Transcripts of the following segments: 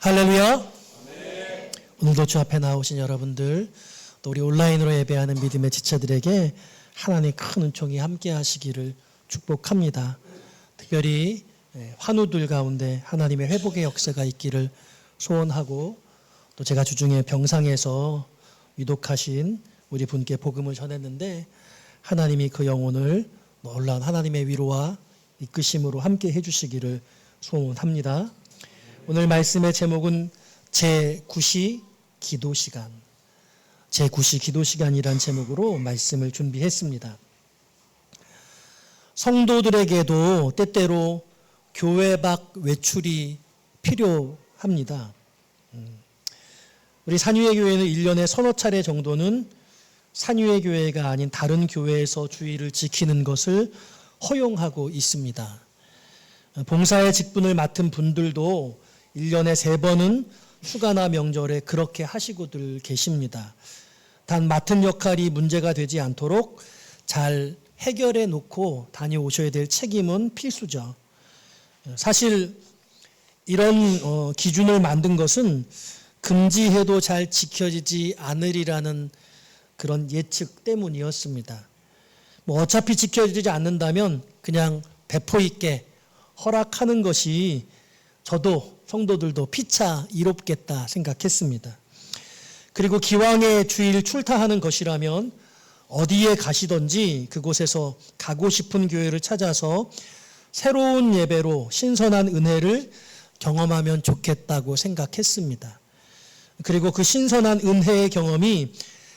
할렐루야. 오늘도 주 앞에 나오신 여러분들, 또 우리 온라인으로 예배하는 믿음의 지체들에게 하나님의 큰 은총이 함께 하시기를 축복합니다. 특별히 환우들 가운데 하나님의 회복의 역사가 있기를 소원하고, 또 제가 주중에 병상에서 위독하신 우리 분께 복음을 전했는데 하나님이 그 영혼을 놀라운 하나님의 위로와 이끄심으로 함께 해주시기를 소원합니다. 오늘 말씀의 제목은 제9시 기도시간, 제9시 기도시간이란 제목으로 말씀을 준비했습니다. 성도들에게도 때때로 교회 밖 외출이 필요합니다. 우리 산유의 교회는 1년에 서너 차례 정도는 산유의 교회가 아닌 다른 교회에서 주의를 지키는 것을 허용하고 있습니다. 봉사의 직분을 맡은 분들도 1년에 3번은 휴가나 명절에 그렇게 하시고들 계십니다. 단 맡은 역할이 문제가 되지 않도록 잘 해결해 놓고 다녀오셔야 될 책임은 필수죠. 사실 이런 기준을 만든 것은 금지해도 잘 지켜지지 않으리라는 그런 예측 때문이었습니다. 어차피 지켜지지 않는다면 그냥 배포 있게 허락하는 것이 저도 성도들도 피차 이롭겠다 생각했습니다. 그리고 기왕에 주일 출타하는 것이라면 어디에 가시든지 그곳에서 가고 싶은 교회를 찾아서 새로운 예배로 신선한 은혜를 경험하면 좋겠다고 생각했습니다. 그리고 그 신선한 은혜의 경험이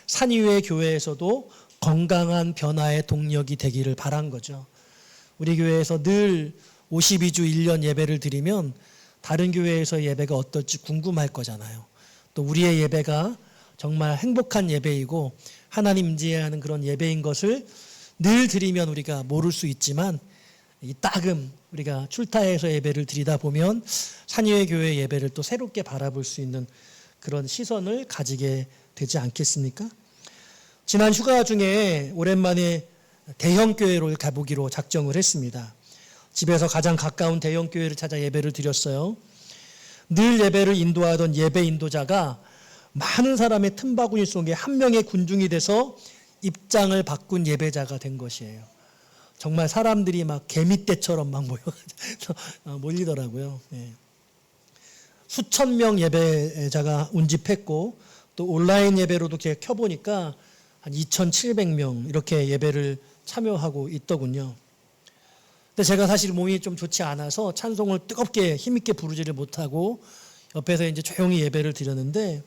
산위의 교회에서도 건강한 변화의 동력이 되기를 바란 거죠. 우리 교회에서 늘 52주 1년 예배를 드리면 다른 교회에서 예배가 어떨지 궁금할 거잖아요. 또 우리의 예배가 정말 행복한 예배이고 하나님 임재하는 그런 예배인 것을 늘 드리면 우리가 모를 수 있지만, 이따금 우리가 출타해서 예배를 드리다 보면 산위의 교회 예배를 또 새롭게 바라볼 수 있는 그런 시선을 가지게 되지 않겠습니까? 지난 휴가 중에 오랜만에 대형교회를 가보기로 작정을 했습니다. 집에서 가장 가까운 대형교회를 찾아 예배를 드렸어요. 늘 예배를 인도하던 예배 인도자가 많은 사람의 틈바구니 속에 한 명의 군중이 돼서 입장을 바꾼 예배자가 된 것이에요. 정말 사람들이 막 개미떼처럼 막 몰리더라고요. 수천 명 예배자가 운집했고, 또 온라인 예배로도 켜보니까 한 2,700명 이렇게 예배를 참여하고 있더군요. 근데 제가 사실 몸이 좀 좋지 않아서 찬송을 뜨겁게 힘있게 부르지를 못하고 옆에서 이제 조용히 예배를 드렸는데,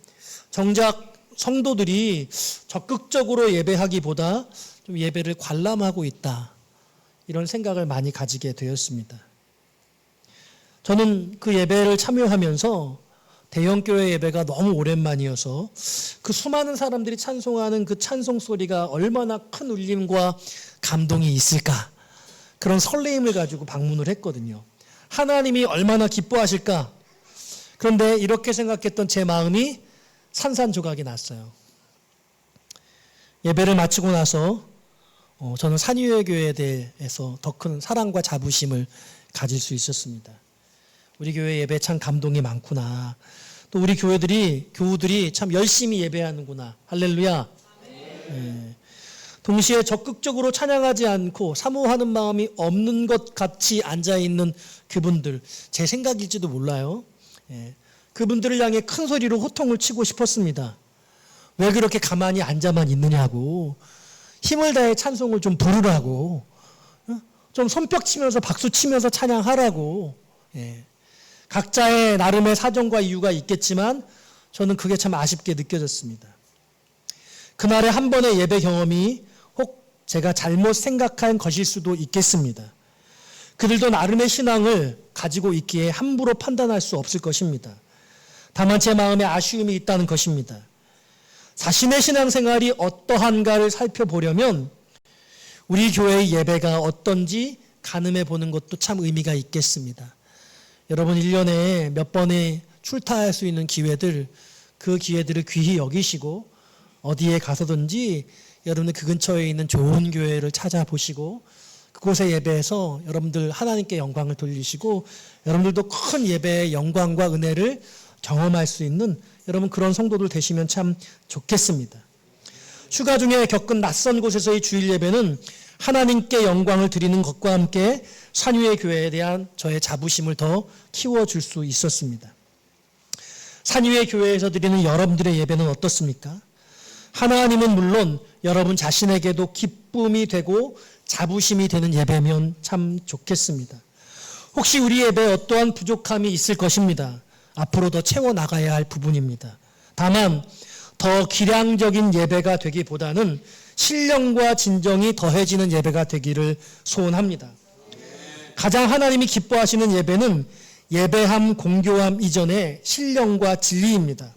정작 성도들이 적극적으로 예배하기보다 좀 예배를 관람하고 있다, 이런 생각을 많이 가지게 되었습니다. 저는 그 예배를 참여하면서 대형교회 예배가 너무 오랜만이어서 그 수많은 사람들이 찬송하는 그 찬송 소리가 얼마나 큰 울림과 감동이 있을까, 그런 설레임을 가지고 방문을 했거든요. 하나님이 얼마나 기뻐하실까. 그런데 이렇게 생각했던 제 마음이 산산조각이 났어요. 예배를 마치고 나서 저는 산유의 교회에 대해서 더 큰 사랑과 자부심을 가질 수 있었습니다. 우리 교회 예배 참 감동이 많구나. 또 우리 교우들이 참 열심히 예배하는구나. 할렐루야. 동시에 적극적으로 찬양하지 않고 사모하는 마음이 없는 것 같이 앉아있는 그분들, 제 생각일지도 몰라요. 그분들을 향해 큰 소리로 호통을 치고 싶었습니다. 왜 그렇게 가만히 앉아만 있느냐고, 힘을 다해 찬송을 좀 부르라고, 좀 손뼉 치면서 박수 치면서 찬양하라고. 각자의 나름의 사정과 이유가 있겠지만 저는 그게 참 아쉽게 느껴졌습니다. 그날의 한 번의 예배 경험이 혹 제가 잘못 생각한 것일 수도 있겠습니다. 그들도 나름의 신앙을 가지고 있기에 함부로 판단할 수 없을 것입니다. 다만 제 마음에 아쉬움이 있다는 것입니다. 자신의 신앙생활이 어떠한가를 살펴보려면 우리 교회의 예배가 어떤지 가늠해 보는 것도 참 의미가 있겠습니다. 여러분 1년에 몇 번의 출타할 수 있는 기회들, 그 기회들을 귀히 여기시고 어디에 가서든지 여러분들 그 근처에 있는 좋은 교회를 찾아보시고 그곳의 예배에서 여러분들 하나님께 영광을 돌리시고 여러분들도 큰 예배의 영광과 은혜를 경험할 수 있는 여러분 그런 성도들 되시면 참 좋겠습니다. 휴가 중에 겪은 낯선 곳에서의 주일 예배는 하나님께 영광을 드리는 것과 함께 산유의 교회에 대한 저의 자부심을 더 키워줄 수 있었습니다. 산유의 교회에서 드리는 여러분들의 예배는 어떻습니까? 하나님은 물론 여러분 자신에게도 기쁨이 되고 자부심이 되는 예배면 참 좋겠습니다. 혹시 우리 예배에 어떠한 부족함이 있을 것입니다. 앞으로 더 채워나가야 할 부분입니다. 다만 더 기량적인 예배가 되기보다는 신령과 진정이 더해지는 예배가 되기를 소원합니다. 가장 하나님이 기뻐하시는 예배는 예배함, 공교함 이전에 신령과 진리입니다.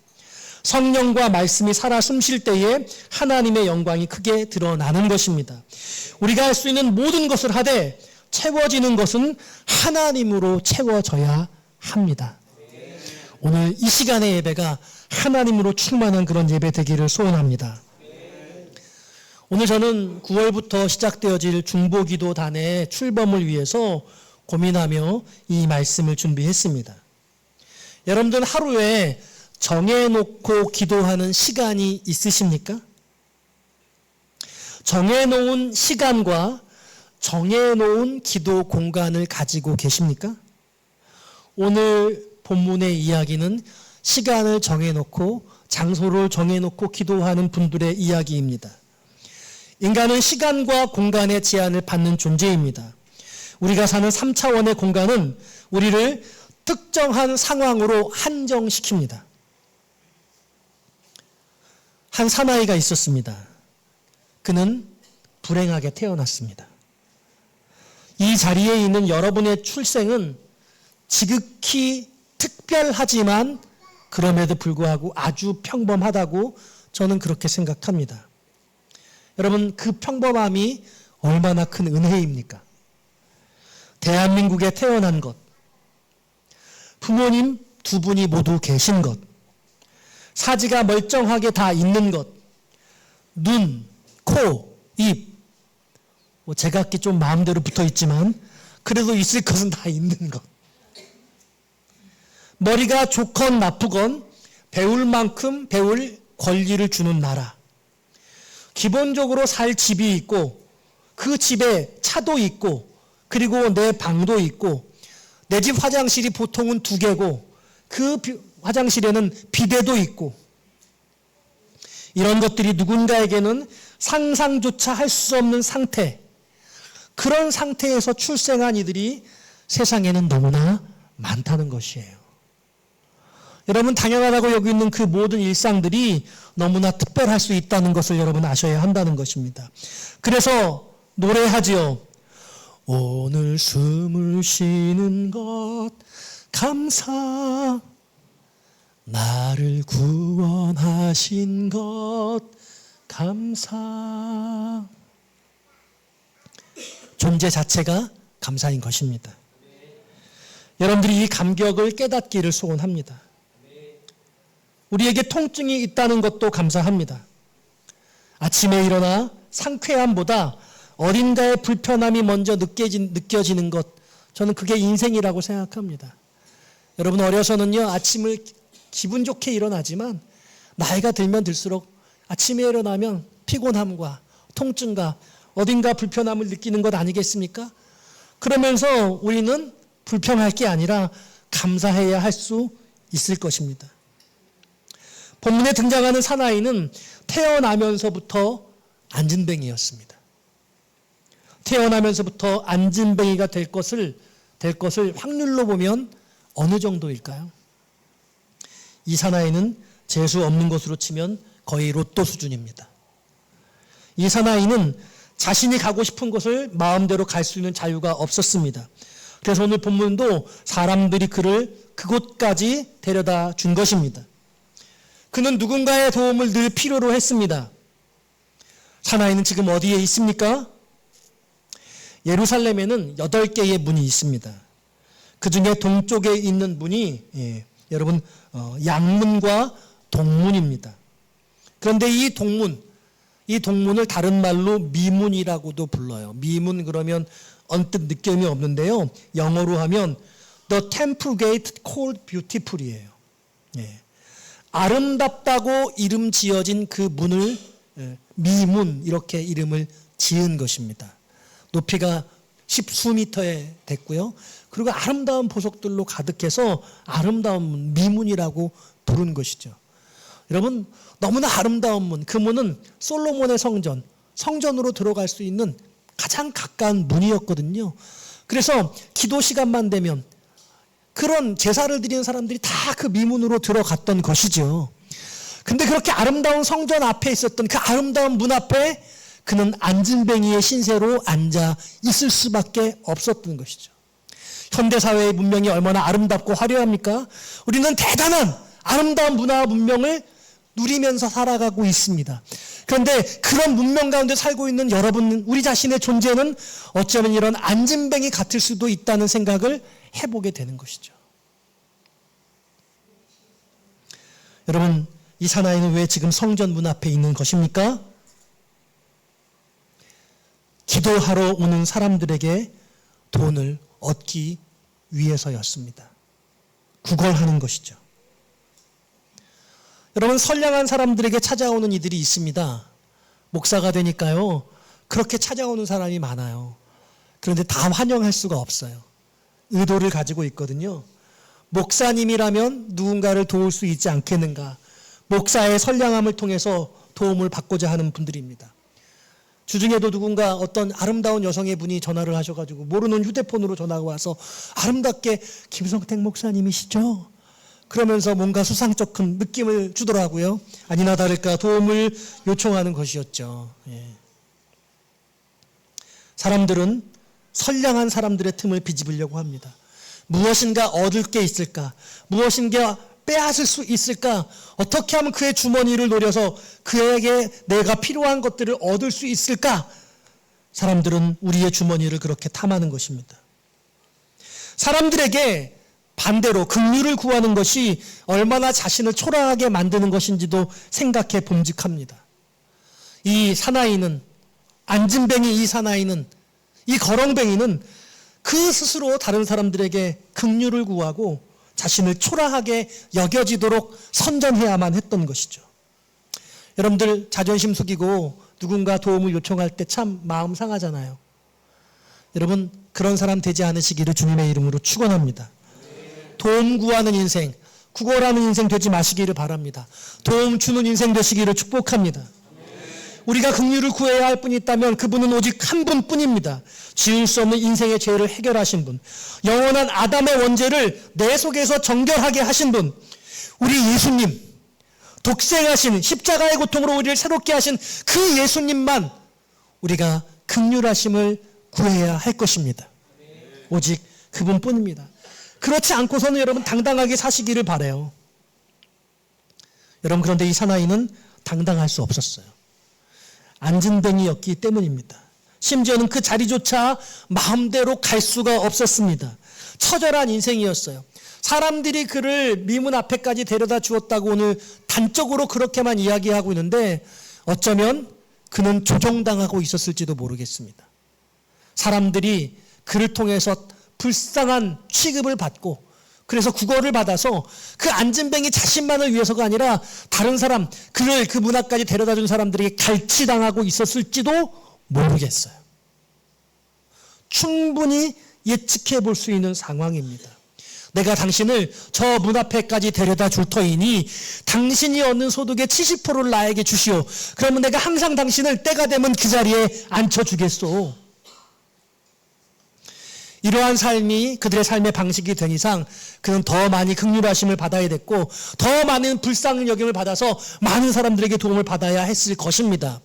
성령과 말씀이 살아 숨쉴 때에 하나님의 영광이 크게 드러나는 것입니다. 우리가 할 수 있는 모든 것을 하되 채워지는 것은 하나님으로 채워져야 합니다. 오늘 이 시간의 예배가 하나님으로 충만한 그런 예배 되기를 소원합니다. 오늘 저는 9월부터 시작되어질 중보기도단의 출범을 위해서 고민하며 이 말씀을 준비했습니다. 여러분들 하루에 정해놓고 기도하는 시간이 있으십니까? 정해놓은 시간과 정해놓은 기도 공간을 가지고 계십니까? 오늘 본문의 이야기는 시간을 정해놓고 장소를 정해놓고 기도하는 분들의 이야기입니다. 인간은 시간과 공간의 제한을 받는 존재입니다. 우리가 사는 3차원의 공간은 우리를 특정한 상황으로 한정시킵니다. 한 사나이가 있었습니다. 그는 불행하게 태어났습니다. 이 자리에 있는 여러분의 출생은 지극히 특별하지만 그럼에도 불구하고 아주 평범하다고 저는 그렇게 생각합니다. 여러분, 그 평범함이 얼마나 큰 은혜입니까? 대한민국에 태어난 것, 부모님 두 분이 모두 계신 것, 사지가 멀쩡하게 다 있는 것, 눈, 코, 입, 제각기 좀 마음대로 붙어 있지만 그래도 있을 것은 다 있는 것. 머리가 좋건 나쁘건 배울 만큼 배울 권리를 주는 나라. 기본적으로 살 집이 있고 그 집에 차도 있고 그리고 내 방도 있고 내 집 화장실이 보통은 2개고 그 화장실에는 비데도 있고 이런 것들이 누군가에게는 상상조차 할 수 없는 상태, 그런 상태에서 출생한 이들이 세상에는 너무나 많다는 것이에요. 여러분, 당연하다고 여기 있는 그 모든 일상들이 너무나 특별할 수 있다는 것을 여러분 아셔야 한다는 것입니다. 그래서 노래하지요. 오늘 숨을 쉬는 것 감사, 나를 구원하신 것 감사. 존재 자체가 감사인 것입니다. 여러분들이 이 감격을 깨닫기를 소원합니다. 우리에게 통증이 있다는 것도 감사합니다. 아침에 일어나 상쾌함보다 어딘가의 불편함이 먼저 느껴지는 것, 저는 그게 인생이라고 생각합니다. 여러분, 어려서는요, 아침을 기분 좋게 일어나지만 나이가 들면 들수록 아침에 일어나면 피곤함과 통증과 어딘가 불편함을 느끼는 것 아니겠습니까? 그러면서 우리는 불평할 게 아니라 감사해야 할 수 있을 것입니다. 본문에 등장하는 사나이는 태어나면서부터 안진뱅이였습니다. 태어나면서부터 안진뱅이가 될 것을 확률로 보면 어느 정도일까요? 이 사나이는 재수 없는 것으로 치면 거의 로또 수준입니다. 이 사나이는 자신이 가고 싶은 곳을 마음대로 갈 수 있는 자유가 없었습니다. 그래서 오늘 본문도 사람들이 그를 그곳까지 데려다 준 것입니다. 그는 누군가의 도움을 늘 필요로 했습니다. 사나이는 지금 어디에 있습니까? 예루살렘에는 8개의 문이 있습니다. 그 중에 동쪽에 있는 문이 여러분 양문과 동문입니다. 그런데 이 동문을 다른 말로 미문이라고도 불러요. 미문 그러면 언뜻 느낌이 없는데요. 영어로 하면 The Temple Gate Called Beautiful이에요. 예. 아름답다고 이름 지어진 그 문을 미문 이렇게 이름을 지은 것입니다. 높이가 10수미터에 됐고요. 그리고 아름다운 보석들로 가득해서 아름다운 문, 미문이라고 부른 것이죠. 여러분, 너무나 아름다운 문, 그 문은 솔로몬의 성전, 성전으로 들어갈 수 있는 가장 가까운 문이었거든요. 그래서 기도 시간만 되면 그런 제사를 드리는 사람들이 다 그 미문으로 들어갔던 것이죠. 근데 그렇게 아름다운 성전 앞에 있었던 그 아름다운 문 앞에 그는 안진뱅이의 신세로 앉아 있을 수밖에 없었던 것이죠. 현대사회의 문명이 얼마나 아름답고 화려합니까? 우리는 대단한 아름다운 문화와 문명을 누리면서 살아가고 있습니다. 그런데 그런 문명 가운데 살고 있는 여러분, 우리 자신의 존재는 어쩌면 이런 안진뱅이 같을 수도 있다는 생각을 해보게 되는 것이죠. 여러분, 이 사나이는 왜 지금 성전 문 앞에 있는 것입니까? 기도하러 오는 사람들에게 돈을 얻기 위해서였습니다. 구걸하는 것이죠. 여러분, 선량한 사람들에게 찾아오는 이들이 있습니다. 목사가 되니까요, 그렇게 찾아오는 사람이 많아요. 그런데 다 환영할 수가 없어요. 의도를 가지고 있거든요. 목사님이라면 누군가를 도울 수 있지 않겠는가. 목사의 선량함을 통해서 도움을 받고자 하는 분들입니다. 주중에도 누군가 어떤 아름다운 여성의 분이 전화를 하셔가지고 모르는 휴대폰으로 전화가 와서 아름답게 김성택 목사님이시죠? 그러면서 뭔가 수상쩍은 느낌을 주더라고요. 아니나 다를까 도움을 요청하는 것이었죠. 예. 사람들은 선량한 사람들의 틈을 비집으려고 합니다. 무엇인가 얻을 게 있을까? 무엇인가 빼앗을 수 있을까? 어떻게 하면 그의 주머니를 노려서 그에게 내가 필요한 것들을 얻을 수 있을까? 사람들은 우리의 주머니를 그렇게 탐하는 것입니다. 사람들에게 반대로 긍휼을 구하는 것이 얼마나 자신을 초라하게 만드는 것인지도 생각해 봄직합니다. 이 사나이는, 안진뱅이 이 사나이는, 이 거렁뱅이는 그 스스로 다른 사람들에게 긍휼을 구하고 자신을 초라하게 여겨지도록 선전해야만 했던 것이죠. 여러분들 자존심 숙이고 누군가 도움을 요청할 때 참 마음 상하잖아요. 여러분, 그런 사람 되지 않으시기를 주님의 이름으로 축원합니다. 도움 구하는 인생, 구걸하는 인생 되지 마시기를 바랍니다. 도움 주는 인생 되시기를 축복합니다. 우리가 긍휼을 구해야 할 분이 있다면 그분은 오직 한 분뿐입니다. 지을 수 없는 인생의 죄를 해결하신 분, 영원한 아담의 원죄를 내 속에서 정결하게 하신 분, 우리 예수님, 독생하신 십자가의 고통으로 우리를 새롭게 하신 그 예수님만 우리가 긍휼하심을 구해야 할 것입니다. 오직 그분뿐입니다. 그렇지 않고서는 여러분 당당하게 사시기를 바라요. 여러분, 그런데 이 사나이는 당당할 수 없었어요. 안진뱅이였기 때문입니다. 심지어는 그 자리조차 마음대로 갈 수가 없었습니다. 처절한 인생이었어요. 사람들이 그를 미문 앞에까지 데려다 주었다고 오늘 단적으로 그렇게만 이야기하고 있는데 어쩌면 그는 조종당하고 있었을지도 모르겠습니다. 사람들이 그를 통해서 불쌍한 취급을 받고 그래서 구걸을 받아서 그 안진뱅이 자신만을 위해서가 아니라 다른 사람, 그를 그 문 앞까지 데려다 준 사람들에게 갈취당하고 있었을지도 모르겠어요. 충분히 예측해 볼 수 있는 상황입니다. 내가 당신을 저 문 앞에까지 데려다 줄 터이니 당신이 얻는 소득의 70%를 나에게 주시오. 그러면 내가 항상 당신을 때가 되면 그 자리에 앉혀주겠소. 이러한 삶이 그들의 삶의 방식이 된 이상 그는 더 많이 긍휼하심을 받아야 됐고 더 많은 불쌍한 여김을 받아서 많은 사람들에게 도움을 받아야 했을 것입니다.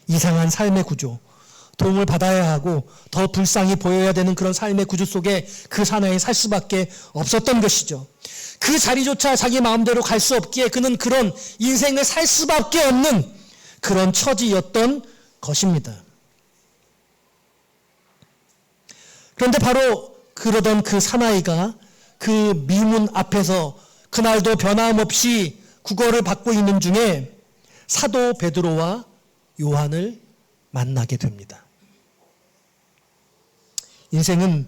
이상한 삶의 구조, 도움을 받아야 하고 더 불쌍히 보여야 되는 그런 삶의 구조 속에 그 사나이 살 수밖에 없었던 것이죠. 그 자리조차 자기 마음대로 갈 수 없기에 그는 그런 인생을 살 수밖에 없는 그런 처지였던 것입니다. 그런데 바로 그러던 그 사나이가 그 미문 앞에서 그날도 변함없이 구걸을 받고 있는 중에 사도 베드로와 요한을 만나게 됩니다. 인생은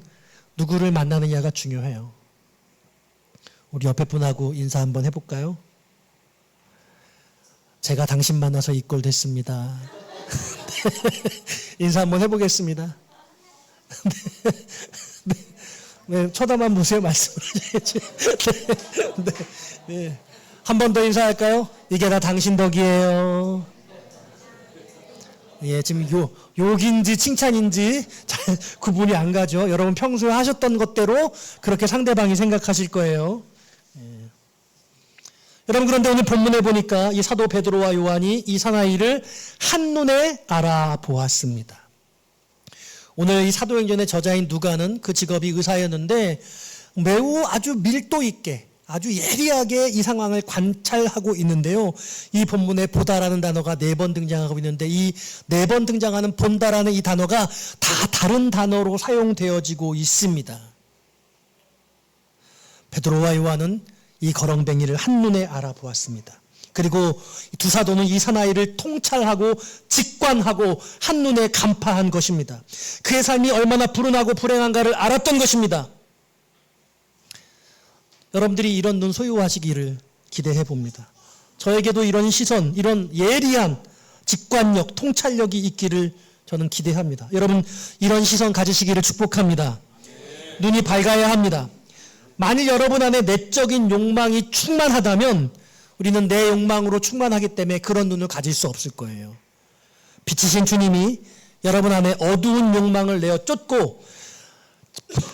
누구를 만나느냐가 중요해요. 우리 옆에 분하고 인사 한번 해볼까요? 제가 당신 만나서 이 꼴 됐습니다. 인사 한번 해보겠습니다. 네, 쳐다만 보세요. 말씀을 하셔야지. 네. 한 번 더 인사할까요? 이게 다 당신 덕이에요. 예, 지금 욕인지 칭찬인지 잘 구분이 안 가죠. 여러분 평소에 하셨던 것대로 그렇게 상대방이 생각하실 거예요. 예. 여러분 그런데 오늘 본문에 보니까 이 사도 베드로와 요한이 이 사나이를 한눈에 알아보았습니다. 오늘 이 사도행전의 저자인 누가는 그 직업이 의사였는데 매우 아주 밀도 있게 아주 예리하게 이 상황을 관찰하고 있는데요. 이 본문에 보다라는 단어가 4번 등장하고 있는데 이 4번 등장하는 본다라는 이 단어가 다 다른 단어로 사용되어지고 있습니다. 베드로와 요한은 이 거렁뱅이를 한눈에 알아보았습니다. 그리고 두 사도는 이 사나이를 통찰하고 직관하고 한눈에 간파한 것입니다. 그의 삶이 얼마나 불운하고 불행한가를 알았던 것입니다. 여러분들이 이런 눈 소유하시기를 기대해 봅니다. 저에게도 이런 시선, 이런 예리한 직관력, 통찰력이 있기를 저는 기대합니다. 여러분 이런 시선 가지시기를 축복합니다. 눈이 밝아야 합니다. 만일 여러분 안에 내적인 욕망이 충만하다면 우리는 내 욕망으로 충만하기 때문에 그런 눈을 가질 수 없을 거예요. 빛이신 주님이 여러분 안에 어두운 욕망을 내어 쫓고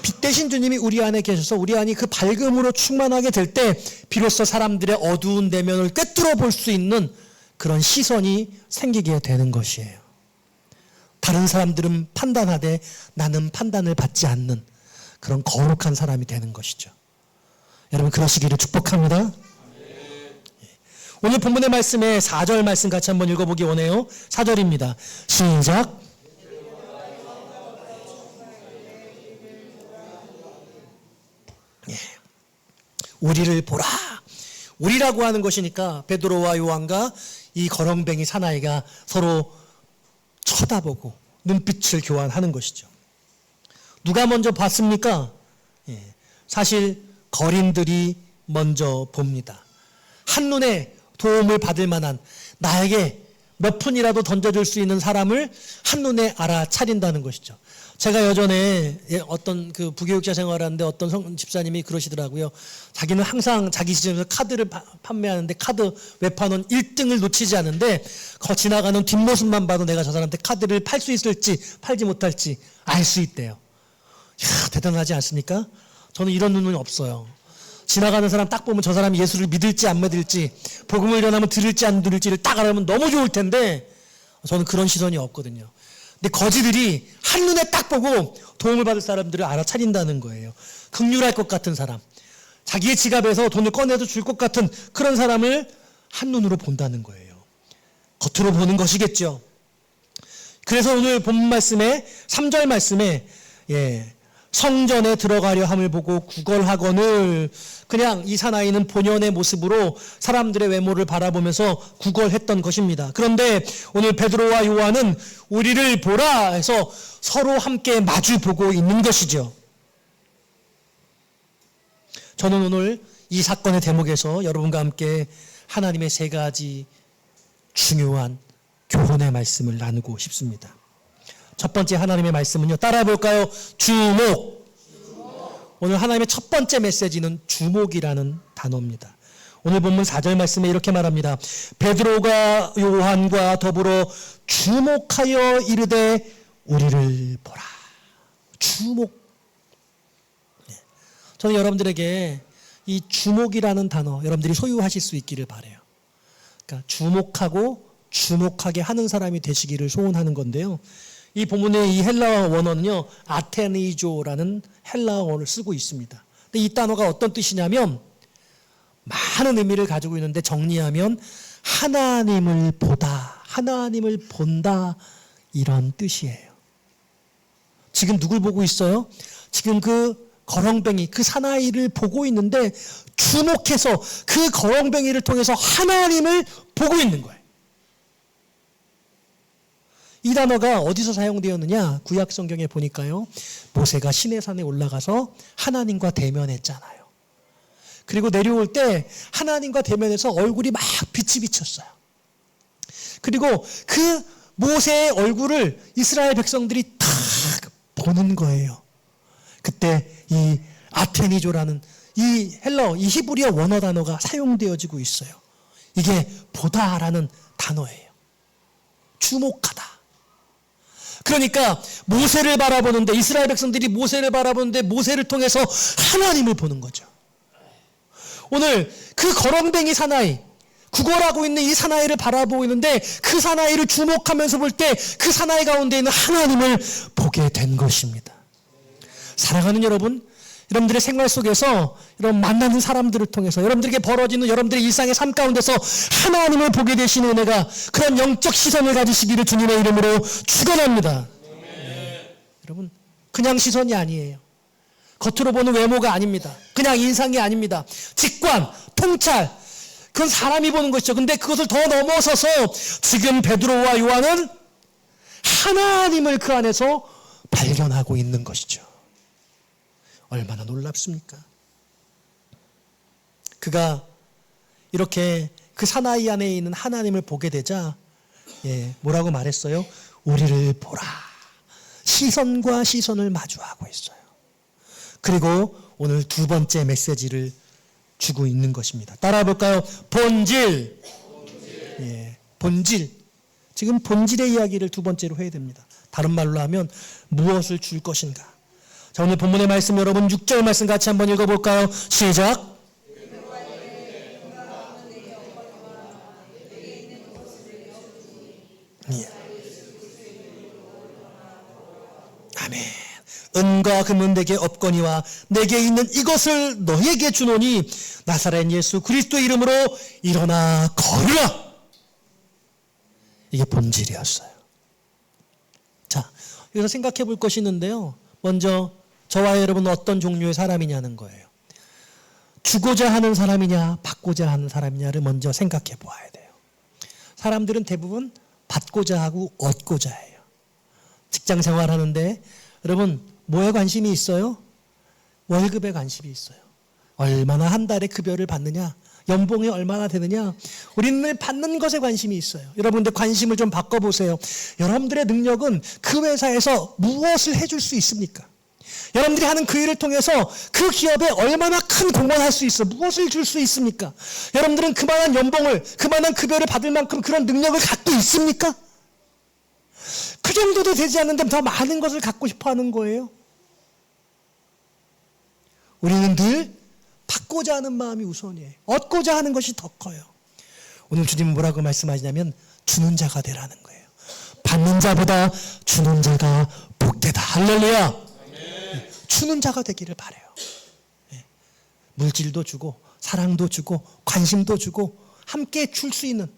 빛 대신 주님이 우리 안에 계셔서 우리 안이 그 밝음으로 충만하게 될 때 비로소 사람들의 어두운 내면을 꿰뚫어 볼 수 있는 그런 시선이 생기게 되는 것이에요. 다른 사람들은 판단하되 나는 판단을 받지 않는 그런 거룩한 사람이 되는 것이죠. 여러분 그러시기를 축복합니다. 오늘 본문의 말씀에 4절 말씀 같이 한번 읽어보기 원해요. 4절입니다. 시작. 예. 우리를 보라. 우리라고 하는 것이니까 베드로와 요한과 이 거렁뱅이 사나이가 서로 쳐다보고 눈빛을 교환하는 것이죠. 누가 먼저 봤습니까? 예. 사실 거린들이 먼저 봅니다. 한눈에 도움을 받을 만한 나에게 몇 푼이라도 던져줄 수 있는 사람을 한눈에 알아차린다는 것이죠. 제가 예전에 어떤 그 부교육자 생활하는데 어떤 집사님이 그러시더라고요. 자기는 항상 자기 시점에서 카드를 판매하는데 카드 외판원 1등을 놓치지 않는데 지나가는 뒷모습만 봐도 내가 저 사람한테 카드를 팔 수 있을지 팔지 못할지 알 수 있대요. 이야, 대단하지 않습니까? 저는 이런 눈은 없어요. 지나가는 사람 딱 보면 저 사람이 예수를 믿을지 안 믿을지 복음을 전하면 들을지 안 들을지를 딱 알아보면 너무 좋을 텐데 저는 그런 시선이 없거든요. 근데 거지들이 한눈에 딱 보고 도움을 받을 사람들을 알아차린다는 거예요. 긍휼할 것 같은 사람, 자기의 지갑에서 돈을 꺼내도 줄 것 같은 그런 사람을 한눈으로 본다는 거예요. 겉으로 보는 것이겠죠. 그래서 오늘 본 말씀에 3절 말씀에 성전에 들어가려 함을 보고 구걸하거늘 그냥 이 사나이는 본연의 모습으로 사람들의 외모를 바라보면서 구걸했던 것입니다. 그런데 오늘 베드로와 요한은 우리를 보라 해서 서로 함께 마주 보고 있는 것이죠. 저는 오늘 이 사건의 대목에서 여러분과 함께 하나님의 3가지 중요한 교훈의 말씀을 나누고 싶습니다. 첫 번째 하나님의 말씀은요. 따라해 볼까요? 주목. 오늘 하나님의 첫 번째 메시지는 주목이라는 단어입니다. 오늘 본문 4절 말씀에 이렇게 말합니다. 베드로가 요한과 더불어 주목하여 이르되 우리를 보라. 주목. 저는 여러분들에게 이 주목이라는 단어 여러분들이 소유하실 수 있기를 바라요. 그러니까 주목하고 주목하게 하는 사람이 되시기를 소원하는 건데요. 이 본문의 이 헬라어 원어는요, 아테니조라는 헬라어를 쓰고 있습니다. 근데 이 단어가 어떤 뜻이냐면 많은 의미를 가지고 있는데 정리하면 하나님을 보다, 하나님을 본다 이런 뜻이에요. 지금 누굴 보고 있어요? 지금 그 거렁뱅이, 그 사나이를 보고 있는데 주목해서 그 거렁뱅이를 통해서 하나님을 보고 있는 거예요. 이 단어가 어디서 사용되었느냐? 구약 성경에 보니까요. 모세가 시내산에 올라가서 하나님과 대면했잖아요. 그리고 내려올 때 하나님과 대면해서 얼굴이 막 빛이 비쳤어요. 그리고 그 모세의 얼굴을 이스라엘 백성들이 탁 보는 거예요. 그때 이 아테니조라는 이 헬라어, 이 히브리어 원어 단어가 사용되어지고 있어요. 이게 보다라는 단어예요. 주목하다. 그러니까 모세를 바라보는데, 이스라엘 백성들이 모세를 바라보는데 모세를 통해서 하나님을 보는 거죠. 오늘 그 거렁뱅이 사나이, 구걸하고 있는 이 사나이를 바라보고 있는데 그 사나이를 주목하면서 볼 때 그 사나이 가운데 있는 하나님을 보게 된 것입니다. 사랑하는 여러분, 여러분들의 생활 속에서 여러분 만나는 사람들을 통해서 여러분들에게 벌어지는 여러분들의 일상의 삶 가운데서 하나님을 보게 되시는 은혜가, 그런 영적 시선을 가지시기를 주님의 이름으로 축원합니다. 여러분, 그냥 시선이 아니에요. 겉으로 보는 외모가 아닙니다. 그냥 인상이 아닙니다. 직관, 통찰, 그건 사람이 보는 것이죠. 근데 그것을 더 넘어서서 지금 베드로와 요한은 하나님을 그 안에서 발견하고 있는 것이죠. 얼마나 놀랍습니까? 그가 이렇게 그 사나이 안에 있는 하나님을 보게 되자 뭐라고 말했어요? 우리를 보라. 시선과 시선을 마주하고 있어요. 그리고 오늘 두 번째 메시지를 주고 있는 것입니다. 따라해 볼까요? 본질. 본질. 지금 본질의 이야기를 두 번째로 해야 됩니다. 다른 말로 하면 무엇을 줄 것인가. 자, 오늘 본문의 말씀 여러분 6절 말씀 같이 한번 읽어볼까요? 시작. 아멘. 은과 금은 내게 없거니와 내게 있는 이것을 너에게 주노니 나사렛 예수 그리스도의 이름으로 일어나 걸으라. 이게 본질이었어요. 자, 여기서 생각해 볼 것이 있는데요. 먼저 저와 여러분은 어떤 종류의 사람이냐는 거예요. 주고자 하는 사람이냐 받고자 하는 사람이냐를 먼저 생각해 보아야 돼요. 사람들은 대부분 받고자 하고 얻고자 해요. 직장 생활하는데 여러분 뭐에 관심이 있어요? 월급에 관심이 있어요. 얼마나 한 달에 급여를 받느냐, 연봉이 얼마나 되느냐, 우리는 받는 것에 관심이 있어요. 여러분들 관심을 좀 바꿔보세요. 여러분들의 능력은 그 회사에서 무엇을 해줄 수 있습니까? 여러분들이 하는 그 일을 통해서 그 기업에 얼마나 큰 공헌할 수 있어, 무엇을 줄 수 있습니까? 여러분들은 그만한 연봉을, 그만한 급여를 받을 만큼 그런 능력을 갖고 있습니까? 그 정도도 되지 않는데 더 많은 것을 갖고 싶어 하는 거예요. 우리는 늘 받고자 하는 마음이 우선이에요. 얻고자 하는 것이 더 커요. 오늘 주님은 뭐라고 말씀하시냐면 주는 자가 되라는 거예요. 받는 자보다 주는 자가 복되다. 할렐루야. 주는 자가 되기를 바라요. 물질도 주고 사랑도 주고 관심도 주고 함께 줄 수 있는,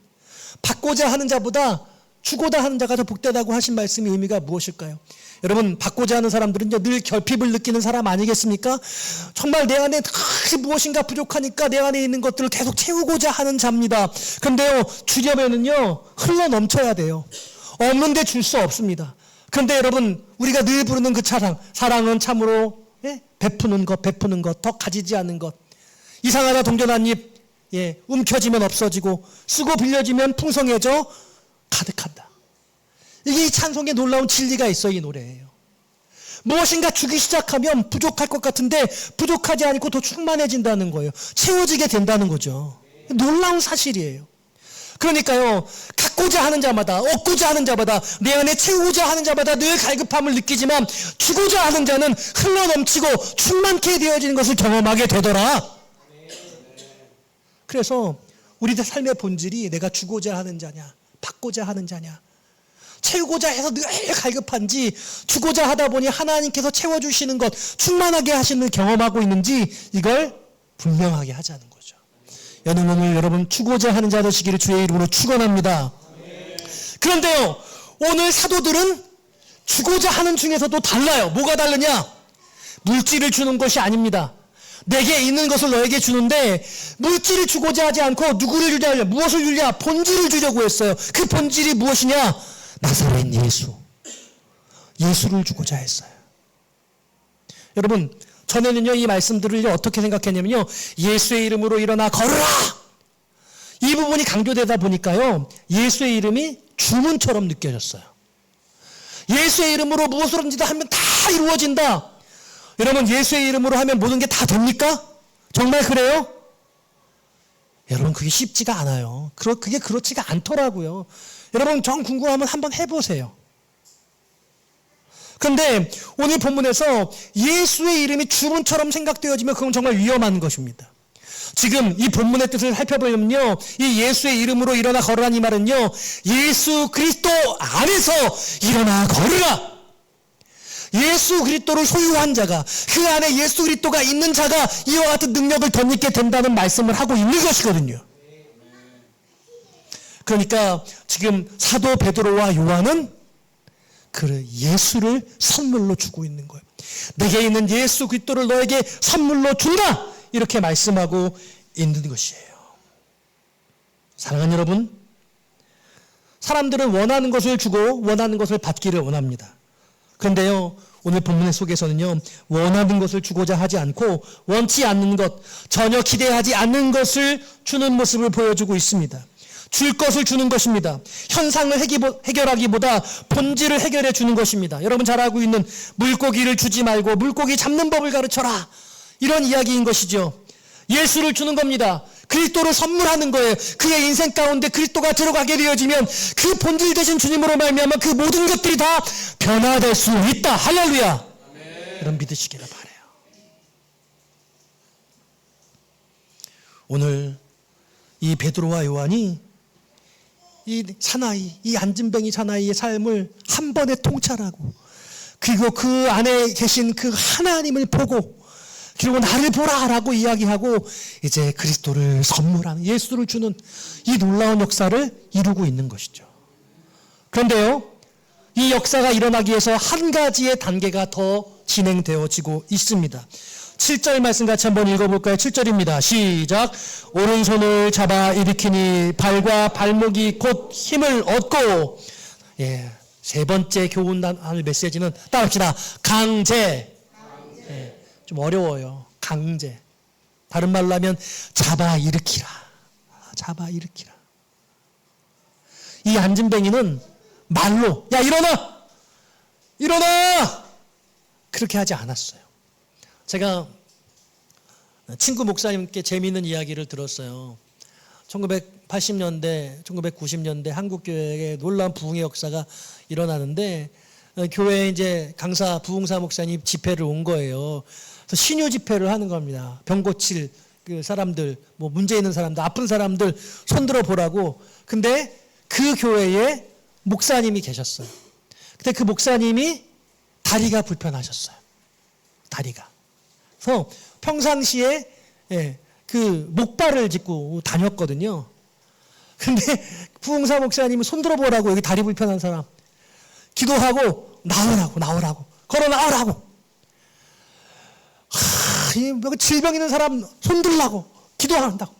받고자 하는 자보다 주고자 하는 자가 더 복되다고 하신 말씀의 의미가 무엇일까요? 여러분, 받고자 하는 사람들은요, 늘 결핍을 느끼는 사람 아니겠습니까? 정말 내 안에 무엇인가 부족하니까 내 안에 있는 것들을 계속 채우고자 하는 자입니다. 그런데요, 주려면은요, 흘러 넘쳐야 돼요. 없는데 줄 수 없습니다. 그런데 여러분, 우리가 늘 부르는 그 사랑은 참으로 베푸는 것, 더 가지지 않는 것. 이상하다 동전 한 입, 움켜쥐면 없어지고 쓰고 빌려지면 풍성해져 가득한다. 이게 이 찬송의 놀라운 진리가 있어요. 이 노래예요. 무엇인가 주기 시작하면 부족할 것 같은데 부족하지 않고 더 충만해진다는 거예요. 채워지게 된다는 거죠. 놀라운 사실이에요. 그러니까요, 갖고자 하는 자마다, 얻고자 하는 자마다, 내 안에 채우고자 하는 자마다 늘 갈급함을 느끼지만 주고자 하는 자는 흘러넘치고 충만케 되어지는 것을 경험하게 되더라. 그래서 우리들 삶의 본질이 내가 주고자 하는 자냐, 받고자 하는 자냐, 채우고자 해서 늘 갈급한지, 주고자 하다 보니 하나님께서 채워주시는 것, 충만하게 하시는 경험하고 있는지, 이걸 분명하게 하자는 거죠. 오늘 여러분 주고자 하는 자 되시기를 주의 이름으로 축원합니다. 그런데요, 오늘 사도들은 주고자 하는 중에서도 달라요. 뭐가 다르냐? 물질을 주는 것이 아닙니다. 내게 있는 것을 너에게 주는데 물질을 주고자 하지 않고 누구를 주냐, 무엇을 주냐? 본질을 주려고 했어요. 그 본질이 무엇이냐? 나사렛 예수. 예수를 주고자 했어요. 여러분, 전에는요, 이 말씀들을 어떻게 생각했냐면요, 예수의 이름으로 일어나 걸으라! 이 부분이 강조되다 보니까요, 예수의 이름이 주문처럼 느껴졌어요. 예수의 이름으로 무엇이든지 하면 다 이루어진다. 여러분, 예수의 이름으로 하면 모든 게 다 됩니까? 정말 그래요? 여러분, 그게 쉽지가 않아요. 그게 그렇지가 않더라고요. 여러분, 정 궁금하면 한번 해보세요. 그런데 오늘 본문에서 예수의 이름이 주문처럼 생각되어지면 그건 정말 위험한 것입니다. 지금 이 본문의 뜻을 살펴보면요, 이 예수의 이름으로 일어나 걸으라는 이 말은요, 예수 그리스도 안에서 일어나 걸으라. 예수 그리스도를 소유한 자가, 그 안에 예수 그리스도가 있는 자가 이와 같은 능력을 덧입게 된다는 말씀을 하고 있는 것이거든요. 그러니까 지금 사도 베드로와 요한은 그 예수를 선물로 주고 있는 거예요. 내게 있는 예수 그리스도를 너에게 선물로 준다, 이렇게 말씀하고 있는 것이에요. 사랑하는 여러분, 사람들은 원하는 것을 주고 원하는 것을 받기를 원합니다. 그런데요, 오늘 본문 속에서는요, 원하는 것을 주고자 하지 않고 원치 않는 것, 전혀 기대하지 않는 것을 주는 모습을 보여주고 있습니다. 줄 것을 주는 것입니다. 현상을 해결하기보다 본질을 해결해 주는 것입니다. 여러분 잘 알고 있는 물고기를 주지 말고 물고기 잡는 법을 가르쳐라, 이런 이야기인 것이죠. 예수를 주는 겁니다. 그리스도를 선물하는 거예요. 그의 인생 가운데 그리스도가 들어가게 되어지면 그 본질 되신 주님으로 말미암아 그 모든 것들이 다 변화될 수 있다. 할렐루야. 아멘. 여러분 믿으시기를 바라요. 오늘 이 베드로와 요한이 이 사나이, 이 안진뱅이 사나이의 삶을 한 번에 통찰하고, 그리고 그 안에 계신 그 하나님을 보고, 그리고 나를 보라라고 이야기하고 이제 그리스도를 선물하는, 예수를 주는 이 놀라운 역사를 이루고 있는 것이죠. 그런데요, 이 역사가 일어나기 위해서 한 가지의 단계가 더 진행되어지고 있습니다. 7절 말씀 같이 한번 읽어볼까요? 7절입니다. 시작. 오른손을 잡아 일으키니 발과 발목이 곧 힘을 얻고, 세 번째 교훈하는 메시지는 따라합시다. 강제. 좀 어려워요. 강제. 다른 말로 하면 잡아 일으키라. 잡아 일으키라. 이 안진뱅이는 말로 야 일어나! 일어나! 그렇게 하지 않았어요. 제가 친구 목사님께 재미있는 이야기를 들었어요. 1980년대, 1990년대 한국교회에 놀라운 부흥의 역사가 일어나는데, 교회에 이제 강사, 부흥사 목사님 집회를 온 거예요. 그래서 신유 집회를 하는 겁니다. 병 고칠 그 사람들, 뭐 문제 있는 사람들, 아픈 사람들 손들어 보라고. 근데 그 교회에 목사님이 계셨어요. 근데 그 목사님이 다리가 불편하셨어요. 다리가. 그래서 평상시에 그 목발을 짚고 다녔거든요. 근데 부흥사 목사님이 손들어 보라고, 여기 다리 불편한 사람. 기도하고 나오라고 걸어 나오라고. 질병 있는 사람 손들라고 기도한다고.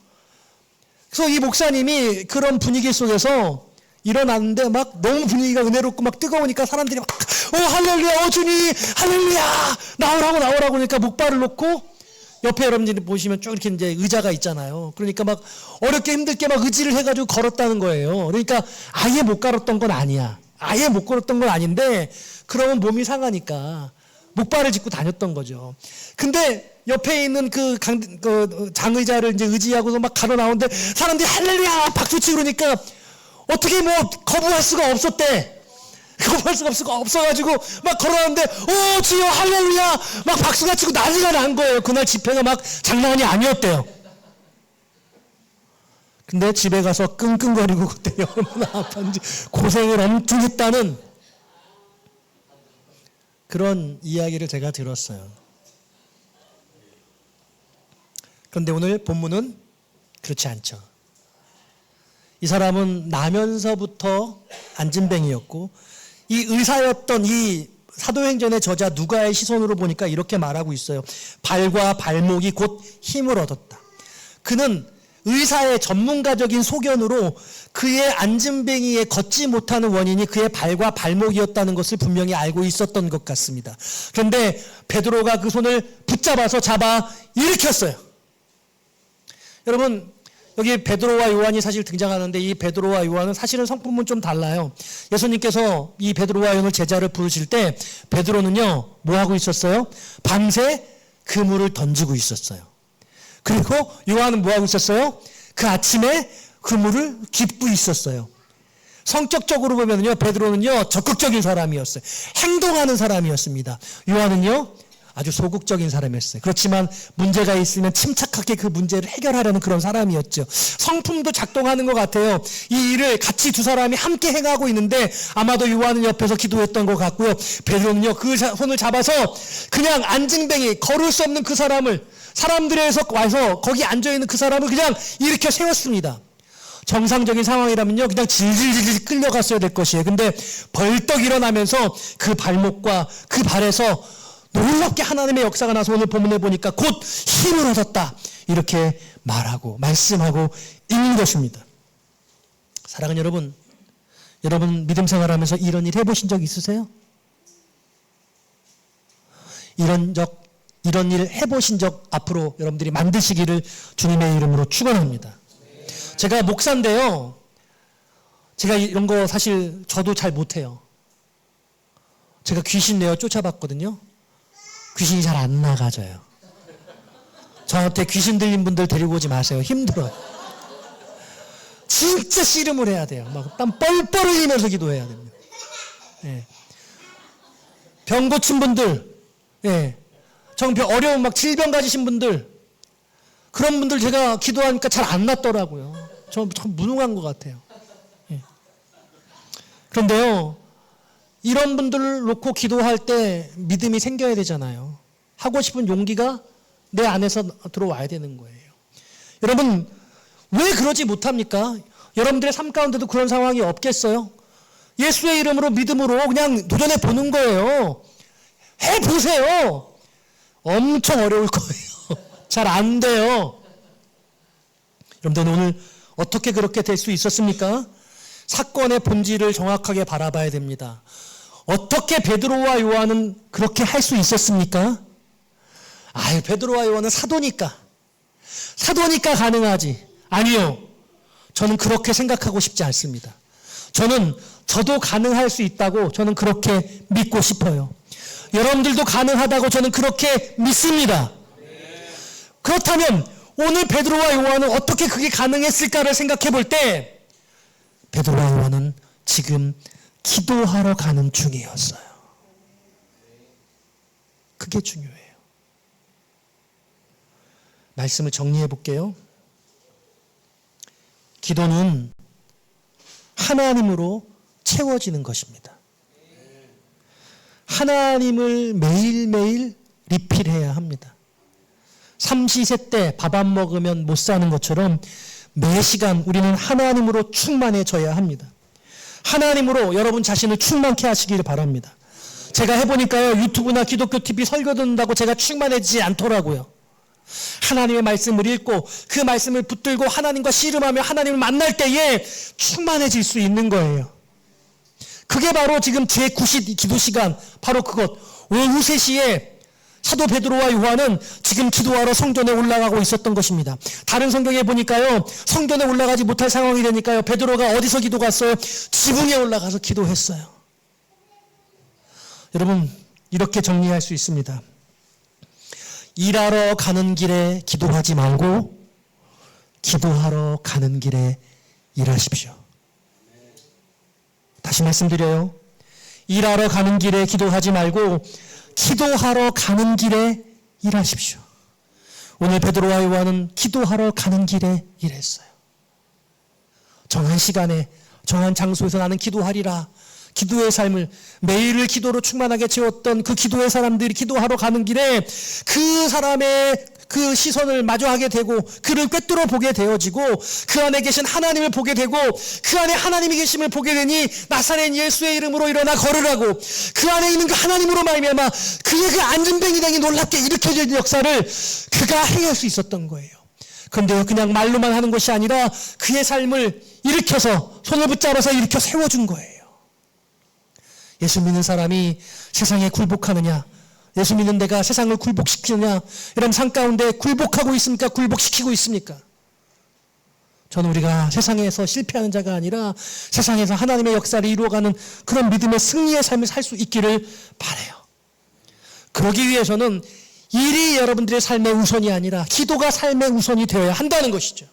그래서 이 목사님이 그런 분위기 속에서 일어났는데 막 너무 분위기가 은혜롭고 막 뜨거우니까 사람들이 막 할렐루야, 주님 할렐루야, 나오라고 그러니까 목발을 놓고, 옆에 여러분들이 보시면 쭉 이렇게 이제 의자가 있잖아요. 그러니까 막 어렵게 힘들게 막 의지를 해가지고 걸었다는 거예요. 그러니까 아예 못 걸었던 건 아니야. 아예 못 걸었던 건 아닌데, 그러면 몸이 상하니까 목발을 짚고 다녔던 거죠. 근데 옆에 있는 그 장의자를 이제 의지하고서 막 가로 나오는데 사람들이 할렐루야 박수 치고 그러니까 어떻게 뭐 거부할 수가 없었대. 거부할 수가 없어가지고 막 걸어가는데 주여 할렐루야 막 박수가 치고 난리가 난 거예요. 그날 집회가 막 장난이 아니었대요. 근데 집에 가서 끙끙거리고 그때 얼마나 아팠는지 고생을 엄청 했다는 그런 이야기를 제가 들었어요. 그런데 오늘 본문은 그렇지 않죠. 이 사람은 나면서부터 안진뱅이였고, 이 의사였던 이 사도행전의 저자 누가의 시선으로 보니까 이렇게 말하고 있어요. 발과 발목이 곧 힘을 얻었다. 그는 의사의 전문가적인 소견으로 그의 안진뱅이의 걷지 못하는 원인이 그의 발과 발목이었다는 것을 분명히 알고 있었던 것 같습니다. 그런데 베드로가 그 손을 붙잡아서 잡아 일으켰어요. 여러분, 여기 베드로와 요한이 사실 등장하는데 이 베드로와 요한은 사실은 성품은 좀 달라요. 예수님께서 이 베드로와 요한을 제자를 부르실 때 베드로는요, 뭐 하고 있었어요? 밤새 그물을 던지고 있었어요. 그리고 요한은 뭐 하고 있었어요? 그 아침에 그물을 깁고 있었어요. 성격적으로 보면요, 베드로는요, 적극적인 사람이었어요. 행동하는 사람이었습니다. 요한은요, 아주 소극적인 사람이었어요. 그렇지만 문제가 있으면 침착하게 그 문제를 해결하려는 그런 사람이었죠. 성품도 작동하는 것 같아요. 이 일을 같이 두 사람이 함께 행하고 있는데 아마도 요한은 옆에서 기도했던 것 같고요. 베드로는요, 그 손을 잡아서 그냥 안진뱅이, 걸을 수 없는 그 사람을, 사람들에서 와서 거기 앉아있는 그 사람을 그냥 일으켜 세웠습니다. 정상적인 상황이라면요, 그냥 질질질 끌려갔어야 될 것이에요. 근데 벌떡 일어나면서 그 발목과 그 발에서 놀랍게 하나님의 역사가 나서 오늘 본문에 보니까 곧 힘을 얻었다, 이렇게 말하고 말씀하고 있는 것입니다. 사랑하는 여러분 믿음 생활하면서 이런 일 해보신 적 있으세요? 이런 일 해보신 적 앞으로 여러분들이 만드시기를 주님의 이름으로 축원합니다. 제가 목사인데요, 제가 이런 거 사실 저도 잘 못해요. 제가 귀신 내어 쫓아봤거든요. 귀신이 잘 안 나가져요. 저한테 귀신 들린 분들 데리고 오지 마세요. 힘들어요. 진짜 씨름을 해야 돼요. 막 땀 뻘뻘 흘리면서 기도해야 됩니다. 예. 병 고친 분들, 예. 어려운 막 질병 가지신 분들, 그런 분들 제가 기도하니까 잘 안 낫더라고요. 저 참 무능한 것 같아요. 예. 그런데요, 이런 분들을 놓고 기도할 때 믿음이 생겨야 되잖아요. 하고 싶은 용기가 내 안에서 들어와야 되는 거예요. 여러분, 왜 그러지 못합니까? 여러분들의 삶 가운데도 그런 상황이 없겠어요? 예수의 이름으로 믿음으로 그냥 도전해 보는 거예요. 해보세요. 엄청 어려울 거예요. 잘 안 돼요. 여러분들 오늘 어떻게 그렇게 될 수 있었습니까? 사건의 본질을 정확하게 바라봐야 됩니다. 어떻게 베드로와 요한은 그렇게 할 수 있었습니까? 베드로와 요한은 사도니까 가능하지. 아니요. 저는 그렇게 생각하고 싶지 않습니다. 저도 가능할 수 있다고 저는 그렇게 믿고 싶어요. 여러분들도 가능하다고 저는 그렇게 믿습니다. 그렇다면 오늘 베드로와 요한은 어떻게 그게 가능했을까를 생각해 볼 때 베드로와 요한은 지금 기도하러 가는 중이었어요. 그게 중요해요. 말씀을 정리해 볼게요. 기도는 하나님으로 채워지는 것입니다. 하나님을 매일매일 리필해야 합니다. 삼시세 때 밥 안 먹으면 못 사는 것처럼 매 시간 우리는 하나님으로 충만해져야 합니다. 하나님으로 여러분 자신을 충만케 하시기를 바랍니다. 제가 해보니까요, 유튜브나 기독교 TV 설교 듣는다고 제가 충만해지지 않더라고요. 하나님의 말씀을 읽고 그 말씀을 붙들고 하나님과 씨름하며 하나님을 만날 때에 충만해질 수 있는 거예요. 그게 바로 지금 제9시 기도 시간, 바로 그것. 오후 3시에 사도 베드로와 요한은 지금 기도하러 성전에 올라가고 있었던 것입니다. 다른 성경에 보니까요, 성전에 올라가지 못할 상황이 되니까요, 베드로가 어디서 기도 갔어요? 지붕에 올라가서 기도했어요. 여러분, 이렇게 정리할 수 있습니다. 일하러 가는 길에 기도하지 말고 기도하러 가는 길에 일하십시오. 다시 말씀드려요. 일하러 가는 길에 기도하지 말고 기도하러 가는 길에 일하십시오. 오늘 베드로와 요한은 기도하러 가는 길에 일했어요. 정한 시간에 정한 장소에서 나는 기도하리라. 기도의 삶을 매일을 기도로 충만하게 채웠던 그 기도의 사람들이 기도하러 가는 길에 그 사람의 그 시선을 마주하게 되고 그를 꿰뚫어 보게 되어지고 그 안에 계신 하나님을 보게 되고 그 안에 하나님이 계심을 보게 되니 나사렛 예수의 이름으로 일어나 걸으라고 그 안에 있는 그 하나님으로 말미암아 그의 그 안진뱅이 등이 놀랍게 일으켜지는 역사를 그가 행할 수 있었던 거예요. 그런데 그냥 말로만 하는 것이 아니라 그의 삶을 일으켜서 손을 붙잡아서 일으켜 세워준 거예요. 예수 믿는 사람이 세상에 굴복하느냐, 예수 믿는 내가 세상을 굴복시키느냐, 이런 삶 가운데 굴복하고 있습니까? 굴복시키고 있습니까? 저는 우리가 세상에서 실패하는 자가 아니라 세상에서 하나님의 역사를 이루어가는 그런 믿음의 승리의 삶을 살 수 있기를 바라요. 그러기 위해서는 일이 여러분들의 삶의 우선이 아니라 기도가 삶의 우선이 되어야 한다는 것이죠.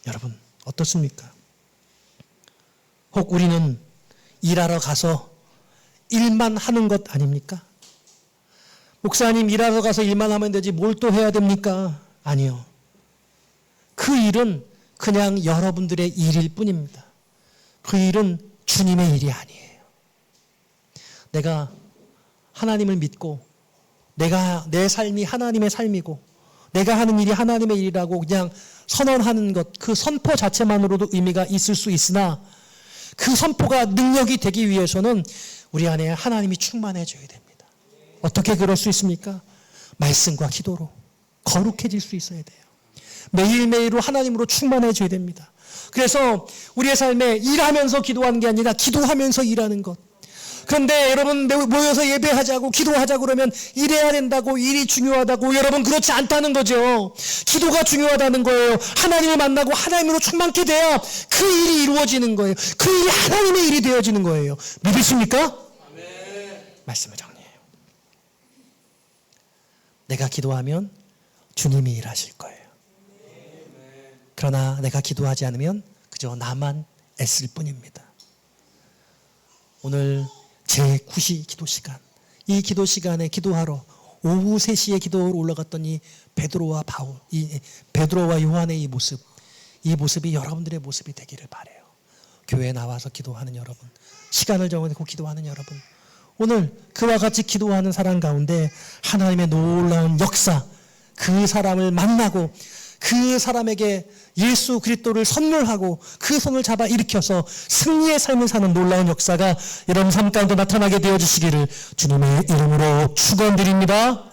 여러분 어떻습니까? 혹 우리는 일하러 가서 일만 하는 것 아닙니까? 목사님 일하러 가서 일만 하면 되지 뭘 또 해야 됩니까? 아니요. 그 일은 그냥 여러분들의 일일 뿐입니다. 그 일은 주님의 일이 아니에요. 내가 하나님을 믿고 내가 내 삶이 하나님의 삶이고 내가 하는 일이 하나님의 일이라고 그냥 선언하는 것, 그 선포 자체만으로도 의미가 있을 수 있으나 그 선포가 능력이 되기 위해서는 우리 안에 하나님이 충만해져야 됩니다. 어떻게 그럴 수 있습니까? 말씀과 기도로 거룩해질 수 있어야 돼요. 매일매일로 하나님으로 충만해져야 됩니다. 그래서 우리의 삶에 일하면서 기도하는 게 아니라 기도하면서 일하는 것. 그런데 여러분 모여서 예배하자고 기도하자고 그러면 일해야 된다고, 일이 중요하다고, 여러분 그렇지 않다는 거죠. 기도가 중요하다는 거예요. 하나님을 만나고 하나님으로 충만케 돼야 그 일이 이루어지는 거예요. 그 일이 하나님의 일이 되어지는 거예요. 믿으십니까? 아멘. 말씀을 정리해요. 내가 기도하면 주님이 일하실 거예요. 그러나 내가 기도하지 않으면 그저 나만 애쓸 뿐입니다. 오늘 제9시 기도 시간, 이 기도 시간에 기도하러 오후 3시에 기도로 올라갔더니 베드로와 요한의 이 모습이 여러분들의 모습이 되기를 바라요. 교회에 나와서 기도하는 여러분, 시간을 정해놓고 기도하는 여러분, 오늘 그와 같이 기도하는 사람 가운데 하나님의 놀라운 역사, 그 사람을 만나고 그 사람에게 예수 그리스도를 선물하고 그 손을 잡아 일으켜서 승리의 삶을 사는 놀라운 역사가 여러분 삶 가운데 나타나게 되어주시기를 주님의 이름으로 축원드립니다.